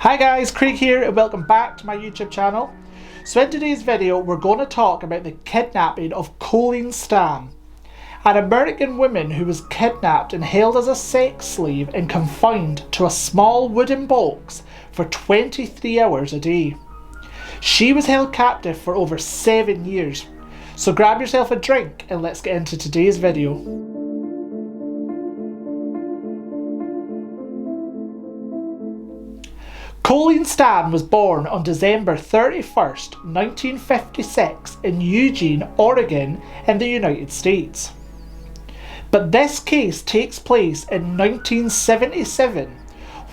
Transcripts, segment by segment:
Hi guys, Craig here and welcome back to my YouTube channel. So in today's video we're going to talk about the kidnapping of Colleen, an American woman who was kidnapped and held as a sex slave and confined to a small wooden box for 23 hours a day. She was held captive for over 7 years. So grab yourself a drink and let's get into today's video. Colleen was born on December 31st, 1956 in Eugene, Oregon in the United States. But this case takes place in 1977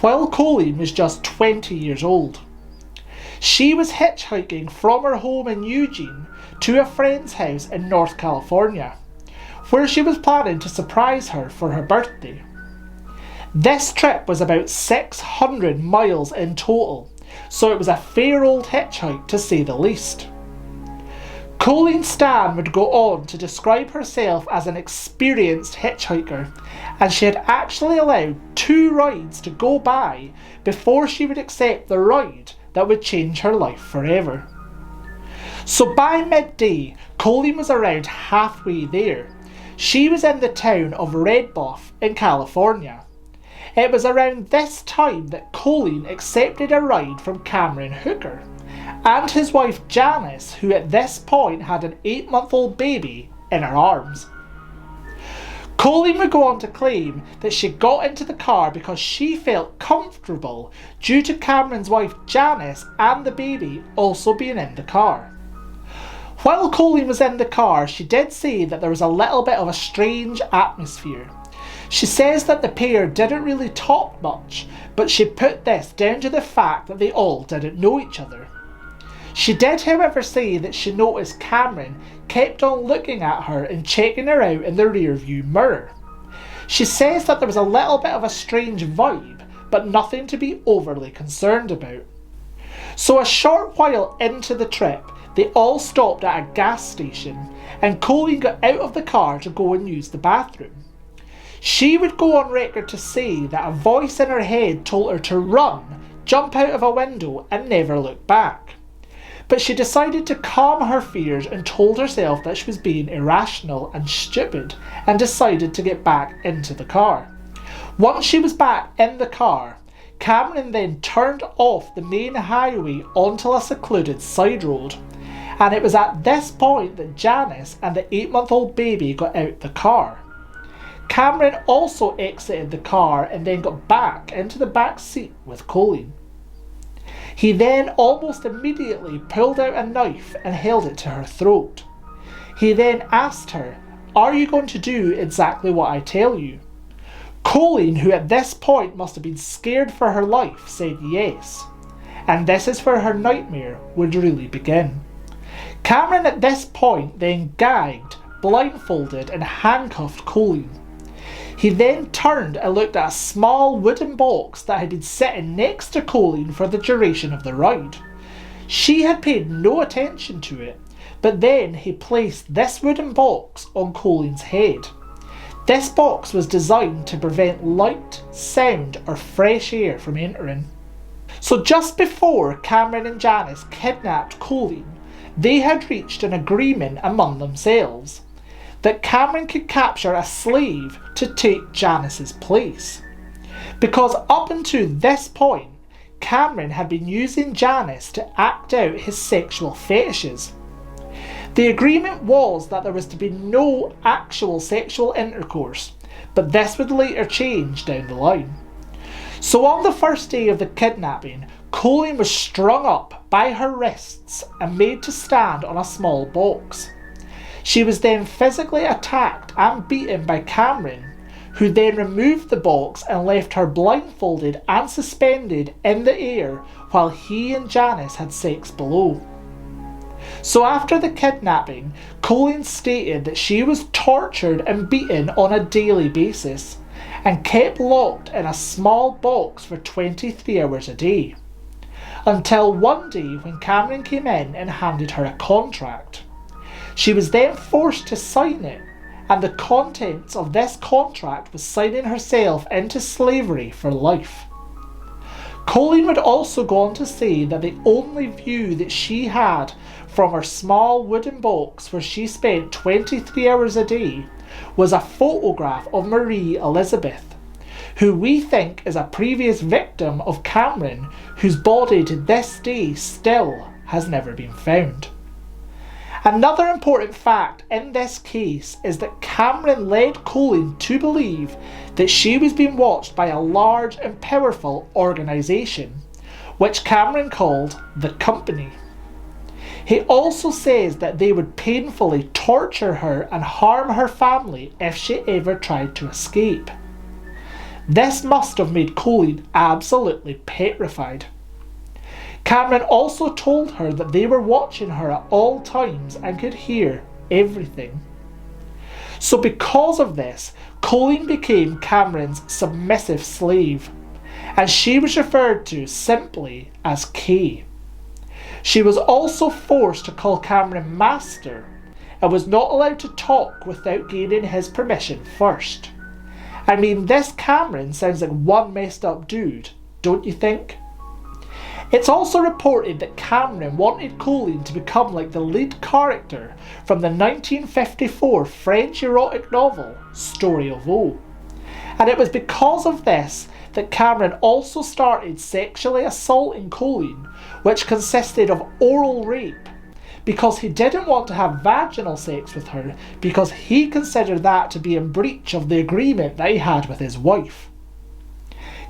while Colleen was just 20 years old. She was hitchhiking from her home in Eugene to a friend's house in North California, where she was planning to surprise her for her birthday. This trip was about 600 miles in total, so it was a fair old hitchhike to say the least. Colleen would go on to describe herself as an experienced hitchhiker, and she had actually allowed 2 rides to go by before she would accept the ride that would change her life forever. So by midday, Colleen was around halfway there. She was in the town of Red Bluff in California. It was around this time that Colleen accepted a ride from Cameron Hooker and his wife Janice, who at this point had an 8-month-old baby in her arms. Colleen would go on to claim that she got into the car because she felt comfortable due to Cameron's wife Janice and the baby also being in the car. While Colleen was in the car, she did say that there was a little bit of a strange atmosphere. She says that the pair didn't really talk much, but she put this down to the fact that they all didn't know each other. She did, however, say that she noticed Cameron kept on looking at her and checking her out in the rear view mirror. She says that there was a little bit of a strange vibe, but nothing to be overly concerned about. So a short while into the trip, they all stopped at a gas station, and Colleen got out of the car to go and use the bathroom. She would go on record to say that a voice in her head told her to run, jump out of a window and never look back. But she decided to calm her fears and told herself that she was being irrational and stupid and decided to get back into the car. Once she was back in the car, Cameron then turned off the main highway onto a secluded side road. And it was at this point that Janice and the 8-month-old baby got out the car. Cameron also exited the car and then got back into the back seat with Colleen. He then almost immediately pulled out a knife and held it to her throat. He then asked her, "Are you going to do exactly what I tell you?" Colleen, who at this point must have been scared for her life, said yes. And this is where her nightmare would really begin. Cameron at this point then gagged, blindfolded and handcuffed Colleen. He then turned and looked at a small wooden box that had been sitting next to Colleen for the duration of the ride. She had paid no attention to it, but then he placed this wooden box on Colleen's head. This box was designed to prevent light, sound or fresh air from entering. So just before Cameron and Janice kidnapped Colleen, they had reached an agreement among themselves that Cameron could capture a slave to take Janice's place. Because up until this point, Cameron had been using Janice to act out his sexual fetishes. The agreement was that there was to be no actual sexual intercourse, but this would later change down the line. So on the first day of the kidnapping, Colleen was strung up by her wrists and made to stand on a small box. She was then physically attacked and beaten by Cameron, who then removed the box and left her blindfolded and suspended in the air while he and Janice had sex below. So after the kidnapping, Colleen stated that she was tortured and beaten on a daily basis and kept locked in a small box for 23 hours a day. Until one day when Cameron came in and handed her a contract. She was then forced to sign it, and the contents of this contract was signing herself into slavery for life. Colleen would also go on to say that the only view that she had from her small wooden box where she spent 23 hours a day was a photograph of Marie Elizabeth, who we think is a previous victim of Cameron, whose body to this day still has never been found. Another important fact in this case is that Cameron led Colleen to believe that she was being watched by a large and powerful organisation, which Cameron called the Company. He also says that they would painfully torture her and harm her family if she ever tried to escape. This must have made Colleen absolutely petrified. Cameron also told her that they were watching her at all times and could hear everything. So because of this, Colleen became Cameron's submissive slave, and she was referred to simply as Kay. She was also forced to call Cameron master and was not allowed to talk without gaining his permission first. I mean, this Cameron sounds like one messed up dude, don't you think? It's also reported that Cameron wanted Colleen to become like the lead character from the 1954 French erotic novel Story of O. And it was because of this that Cameron also started sexually assaulting Colleen, which consisted of oral rape, because he didn't want to have vaginal sex with her because he considered that to be in breach of the agreement that he had with his wife.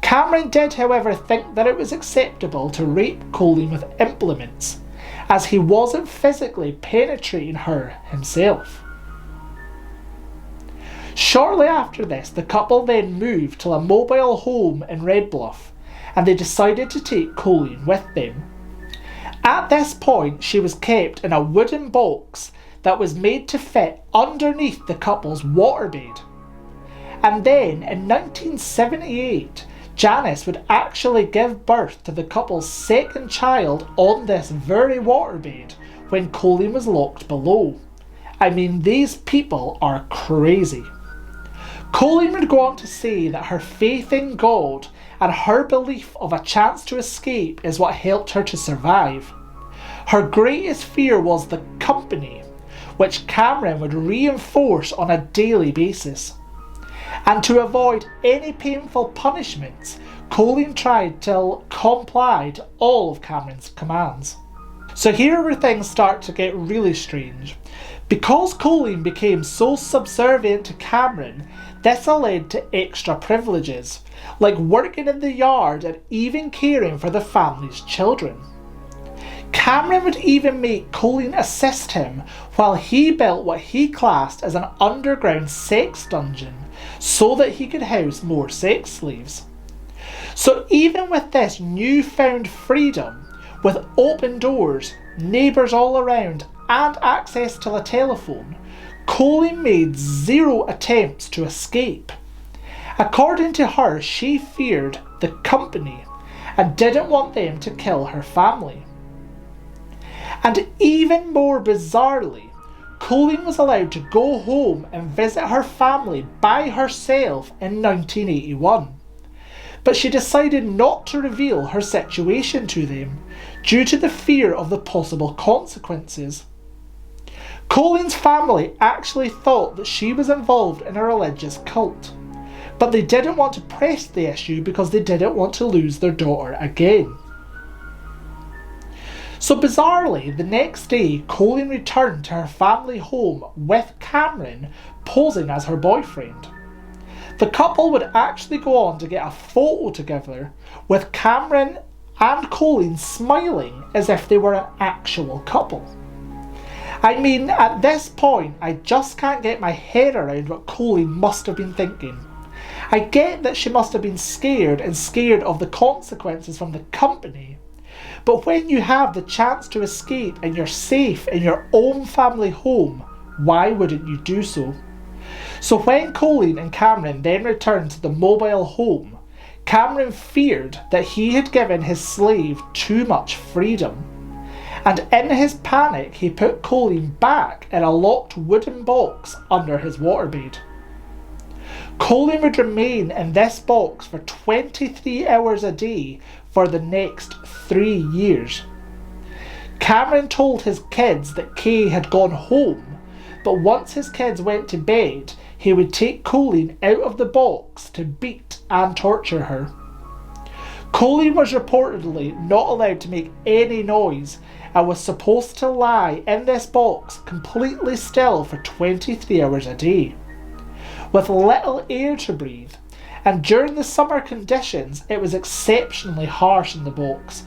Cameron did, however, think that it was acceptable to rape Colleen with implements, as he wasn't physically penetrating her himself. Shortly after this, the couple then moved to a mobile home in Red Bluff, and they decided to take Colleen with them. At this point, she was kept in a wooden box that was made to fit underneath the couple's waterbed. And then, in 1978, Janice would actually give birth to the couple's second child on this very waterbed when Colleen was locked below. I mean, these people are crazy. Colleen would go on to say that her faith in God and her belief of a chance to escape is what helped her to survive. Her greatest fear was the Company, which Cameron would reinforce on a daily basis. And to avoid any painful punishments, Colleen tried to comply to all of Cameron's commands. So here where things start to get really strange. Because Colleen became so subservient to Cameron, this led to extra privileges, like working in the yard and even caring for the family's children. Cameron would even make Colleen assist him while he built what he classed as an underground sex dungeon so that he could house more sex slaves. So even with this newfound freedom, with open doors, neighbours all around and access to a telephone, Colleen made zero attempts to escape. According to her, she feared the Company and didn't want them to kill her family. And even more bizarrely, Colleen was allowed to go home and visit her family by herself in 1981. But she decided not to reveal her situation to them due to the fear of the possible consequences. Colleen's family actually thought that she was involved in a religious cult, but they didn't want to press the issue because they didn't want to lose their daughter again. So bizarrely, the next day, Colleen returned to her family home with Cameron posing as her boyfriend. The couple would actually go on to get a photo together with Cameron and Colleen smiling as if they were an actual couple. I mean, at this point, I just can't get my head around what Colleen must have been thinking. I get that she must have been scared of the consequences from the Company, but when you have the chance to escape and you're safe in your own family home, why wouldn't you do so? So when Colleen and Cameron then returned to the mobile home, Cameron feared that he had given his slave too much freedom. And in his panic, he put Colleen back in a locked wooden box under his waterbed. Colleen would remain in this box for 23 hours a day for the next 3 years. Cameron told his kids that Kay had gone home, but once his kids went to bed, he would take Colleen out of the box to beat and torture her. Colleen was reportedly not allowed to make any noise and was supposed to lie in this box completely still for 23 hours a day, with little air to breathe, and during the summer conditions it was exceptionally harsh in the box,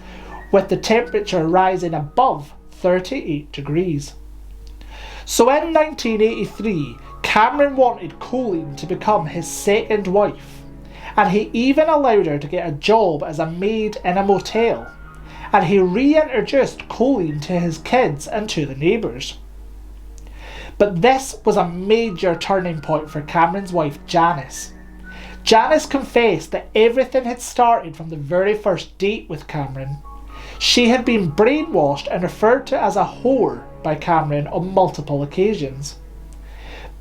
with the temperature rising above 38 degrees. So in 1983, Cameron wanted Colleen to become his second wife, and he even allowed her to get a job as a maid in a motel, and he reintroduced Colleen to his kids and to the neighbours. But this was a major turning point for Cameron's wife Janice. Janice confessed that everything had started from the very first date with Cameron. She had been brainwashed and referred to as a whore by Cameron on multiple occasions.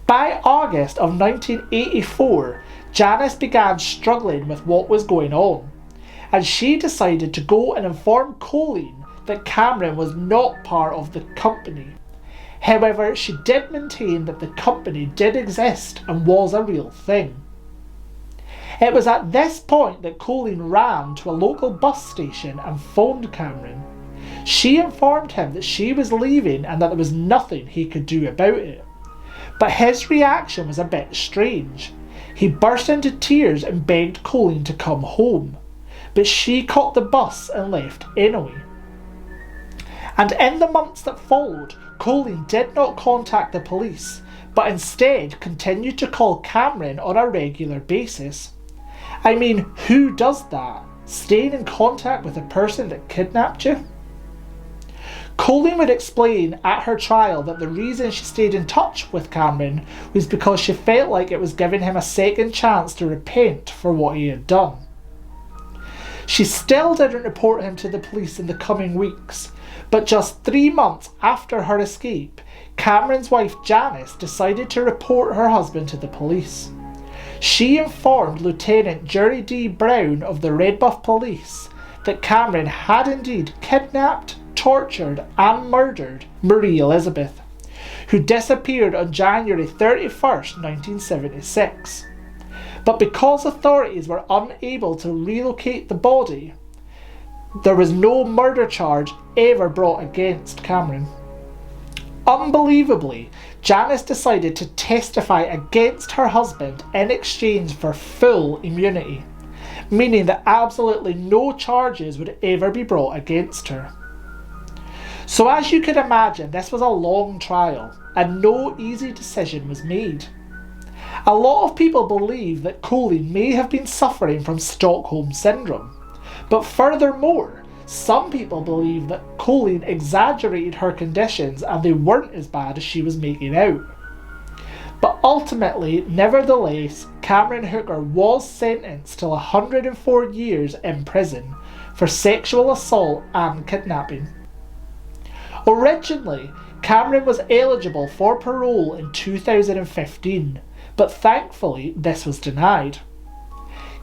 By August of 1984, Janice began struggling with what was going on, and she decided to go and inform Colleen that Cameron was not part of the company. However, she did maintain that the company did exist and was a real thing. It was at this point that Colleen ran to a local bus station and phoned Cameron. She informed him that she was leaving and that there was nothing he could do about it. But his reaction was a bit strange. He burst into tears and begged Colleen to come home, but she caught the bus and left anyway. And in the months that followed, Colleen did not contact the police, but instead continued to call Cameron on a regular basis. I mean, who does that? Staying in contact with the person that kidnapped you? Colleen would explain at her trial that the reason she stayed in touch with Cameron was because she felt like it was giving him a second chance to repent for what he had done. She still didn't report him to the police in the coming weeks, but just 3 months after her escape, Cameron's wife Janice decided to report her husband to the police. She informed Lieutenant Jerry D. Brown of the Red Buff Police that Cameron had indeed kidnapped, tortured and murdered Marie Elizabeth, who disappeared on January 31st, 1976. But because authorities were unable to relocate the body, there was no murder charge ever brought against Cameron. Unbelievably, Janice decided to testify against her husband in exchange for full immunity, meaning that absolutely no charges would ever be brought against her. So as you can imagine, this was a long trial, and no easy decision was made. A lot of people believe that Colleen may have been suffering from Stockholm Syndrome, but furthermore, some people believe that Colleen exaggerated her conditions and they weren't as bad as she was making out. But ultimately, nevertheless, Cameron Hooker was sentenced to 104 years in prison for sexual assault and kidnapping. Originally, Cameron was eligible for parole in 2015, but thankfully this was denied.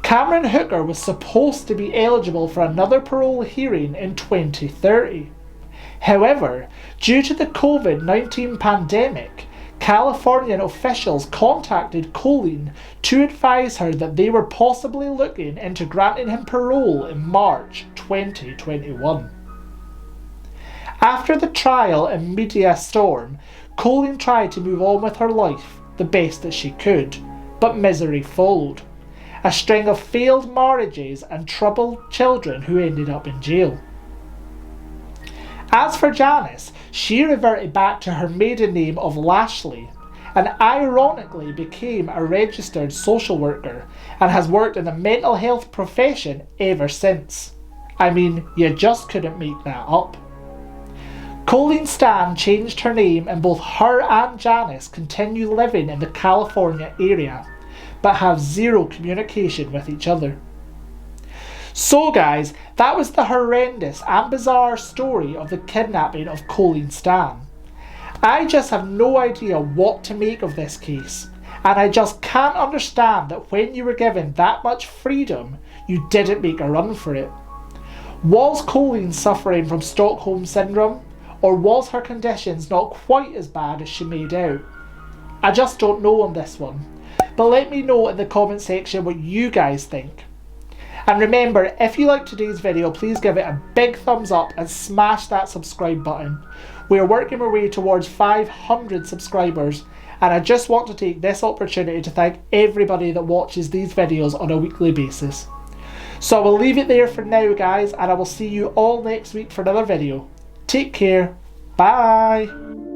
Cameron Hooker was supposed to be eligible for another parole hearing in 2030. However, due to the COVID-19 pandemic, Californian officials contacted Colleen to advise her that they were possibly looking into granting him parole in March 2021. After the trial and media storm, Colleen tried to move on with her life the best that she could, but misery followed. A string of failed marriages and troubled children who ended up in jail. As for Janice, she reverted back to her maiden name of Lashley and ironically became a registered social worker and has worked in the mental health profession ever since. I mean, you just couldn't make that up. Colleen Stan changed her name and both her and Janice continue living in the California area, but have zero communication with each other. So guys, that was the horrendous and bizarre story of the kidnapping of Colleen Stan. I just have no idea what to make of this case, and I just can't understand that when you were given that much freedom, you didn't make a run for it. Was Colleen suffering from Stockholm Syndrome, or was her conditions not quite as bad as she made out? I just don't know on this one, but let me know in the comment section what you guys think. And remember, if you liked today's video, please give it a big thumbs up and smash that subscribe button. We are working our way towards 500 subscribers, and I just want to take this opportunity to thank everybody that watches these videos on a weekly basis. So I will leave it there for now, guys, and I will see you all next week for another video. Take care. Bye.